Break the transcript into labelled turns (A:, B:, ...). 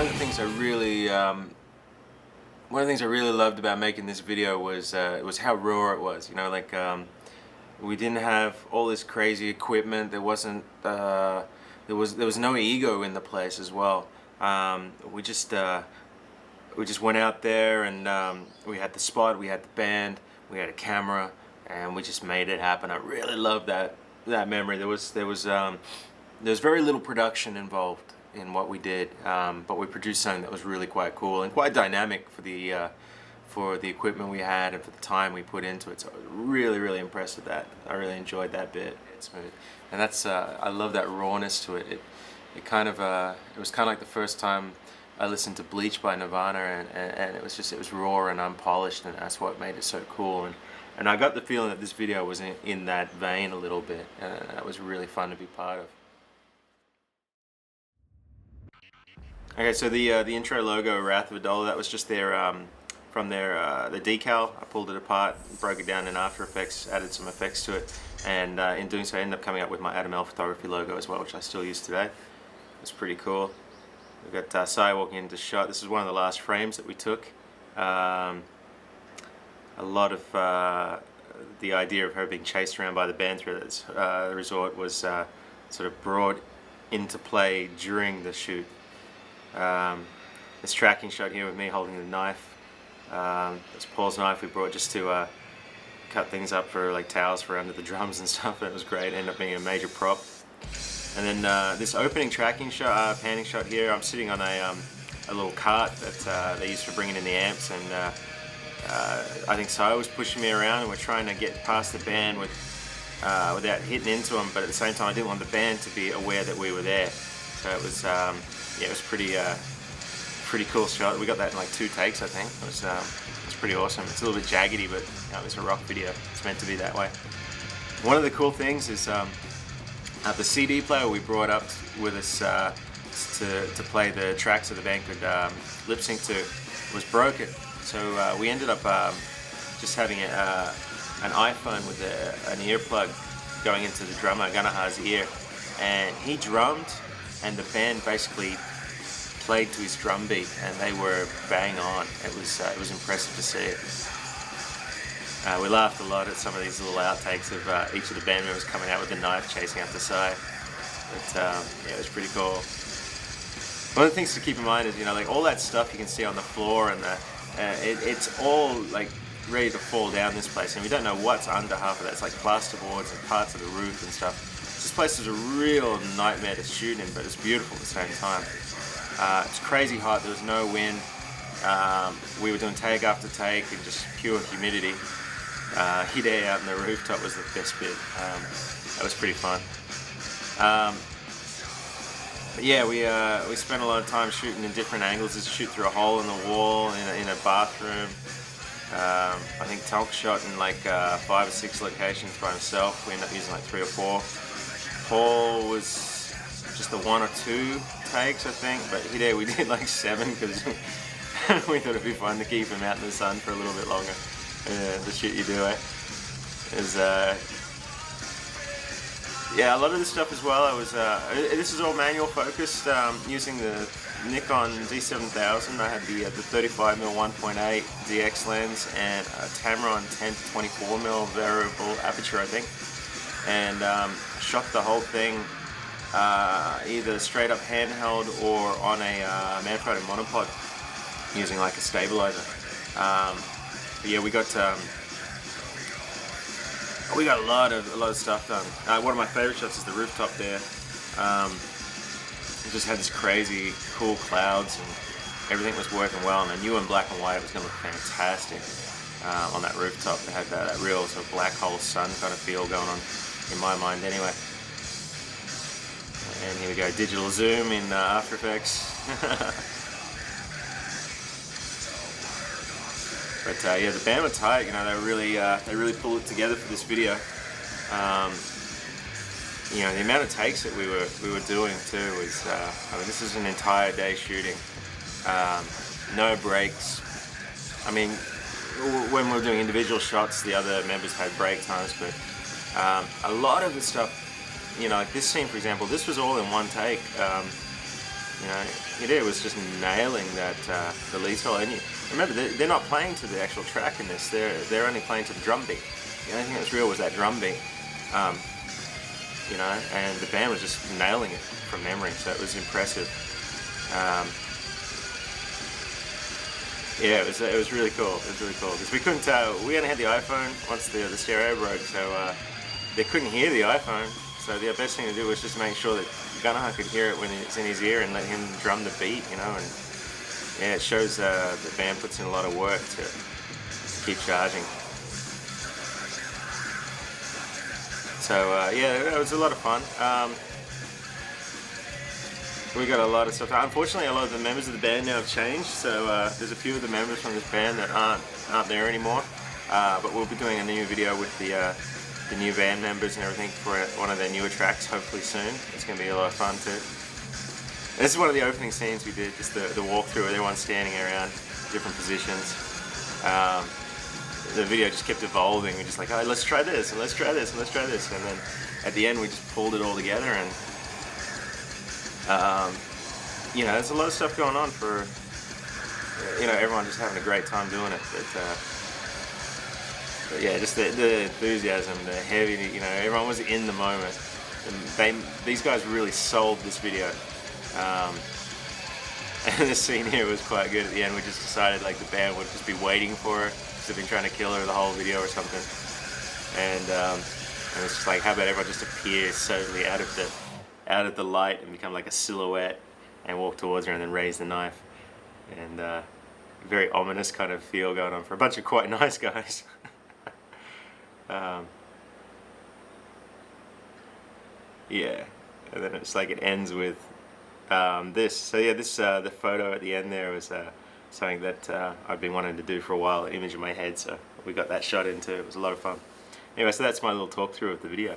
A: of the things I really one of the things I really loved about making this video was how raw it was. You know, like we didn't have all this crazy equipment. There wasn't there was no ego in the place as well. We just went out there and we had the spot, we had the band, we had a camera, and we just made it happen. I really love that memory. There was very little production involved in what we did, but we produced something that was really quite cool and quite dynamic for the equipment we had and for the time we put into it. So I was really impressed with that. I really enjoyed that bit. It's smooth, and that's I love that rawness to it. It was kind of like the first time I listened to Bleach by Nirvana, and it was raw and unpolished, and that's what made it so cool. And I got the feeling that this video was in that vein a little bit, and that was really fun to be part of. Okay, so the intro logo, Wrath of Eidola, that was just their from their the decal. I pulled it apart, broke it down in After Effects, added some effects to it, and in doing so I ended up coming up with my Adam L photography logo as well, which I still use today. It's pretty cool. We've got Sai walking into shot. This is one of the last frames that we took. A lot of the idea of her being chased around by the band through the resort was sort of brought into play during the shoot. This tracking shot here with me holding the knife. It's Paul's knife we brought just to cut things up for like towels for under the drums and stuff. It was great. It ended up being a major prop. And then this opening tracking shot, panning shot here, I'm sitting on a little cart that they use for bringing in the amps, and I think Sai was pushing me around, and we're trying to get past the band without hitting into them, but at the same time I didn't want the band to be aware that we were there. So it was yeah, it was pretty cool shot. We got that in like 2 takes, I think. It was pretty awesome. It's a little bit jaggedy, but you know, it's a rock video. It's meant to be that way. One of the cool things is the CD player we brought up with us to play the tracks that the band could lip sync to was broken. So we ended up just having an iPhone with an earplug going into the drummer, Ganaha's ear, and he drummed, and the band basically played to his drum beat, and they were bang on. It was impressive to see it. We laughed a lot at some of these little outtakes of each of the band members coming out with a knife chasing after Sai. But yeah, it was pretty cool. One of the things to keep in mind is, you know, like all that stuff you can see on the floor, and it's all like ready to fall down this place, and we don't know what's under half of that. It's like plasterboards and parts of the roof and stuff. This place is a real nightmare to shoot in, but it's beautiful at the same time. It's crazy hot. There was no wind. We were doing take after take in just pure humidity. Hide out on the rooftop was the best bit. That was pretty fun. But yeah, we spent a lot of time shooting in different angles. Just shoot through a hole in the wall in a bathroom. I think Talk shot in like 5 or 6 locations by himself. We ended up using like 3 or 4. Paul was just the 1 or 2 takes, I think, but Hide we did like 7 because we thought it'd be fun to keep him out in the sun for a little bit longer. The shit you do, eh? Yeah, a lot of this stuff as well. This is all manual focused, using the Nikon D7000. I had the 35mm 1.8 DX lens and a Tamron 10 to 24mm variable aperture, I think, and shot the whole thing either straight up handheld or on a Manfrotto monopod using like a stabilizer. But yeah, we got a lot of stuff done. One of my favorite shots is the rooftop there. It just had this crazy cool clouds, and everything was working well, and I knew in black and white it was going to look fantastic on that rooftop. It had that real sort of black hole sun kind of feel going on in my mind anyway. And here we go, digital zoom in After Effects. But yeah, the band were tight. You know, they really pulled it together for this video. You know, the amount of takes that we were doing too was. I mean, this is an entire day shooting. No breaks. I mean, when we were doing individual shots, the other members had break times, but a lot of the stuff, you know, like this scene, for example, this was all in one take. You know, Eidola was just nailing that the lead solo. And you remember, they're not playing to the actual track in this. They're only playing to the drum beat. The only thing that was real was that drum beat. You know, and the band was just nailing it from memory, so it was impressive. Yeah, it was really cool. It was really cool because we couldn't. We only had the iPhone once the stereo broke, so they couldn't hear the iPhone. So the best thing to do was just make sure that Gunnar could hear it when it's in his ear and let him drum the beat, you know. And yeah, it shows the band puts in a lot of work to keep charging. So yeah, it was a lot of fun. We got a lot of stuff. Unfortunately, a lot of the members of the band now have changed, so there's a few of the members from this band that aren't there anymore. But we'll be doing a new video with the new band members and everything for one of their newer tracks, hopefully soon. It's going to be a lot of fun too. This is one of the opening scenes we did, just the walkthrough with everyone standing around, different positions. The video just kept evolving. We're just like, oh, let's try this, and let's try this, and let's try this. And then at the end, we just pulled it all together, and you know, there's a lot of stuff going on for, you know, everyone just having a great time doing it. But yeah, just the enthusiasm, the heavy, you know, everyone was in the moment. And these guys really sold this video. And the scene here was quite good at the end. We just decided like the band would just be waiting for her. They've been trying to kill her the whole video or something. And it's just like, how about everyone just appears suddenly out of the light and become like a silhouette and walk towards her and then raise the knife. And very ominous kind of feel going on for a bunch of quite nice guys. Yeah, and then it's like it ends with this. So yeah, this the photo at the end there was something that I've been wanting to do for a while, an image in my head, so we got that shot in too. It was a lot of fun. Anyway, so that's my little talk through of the video.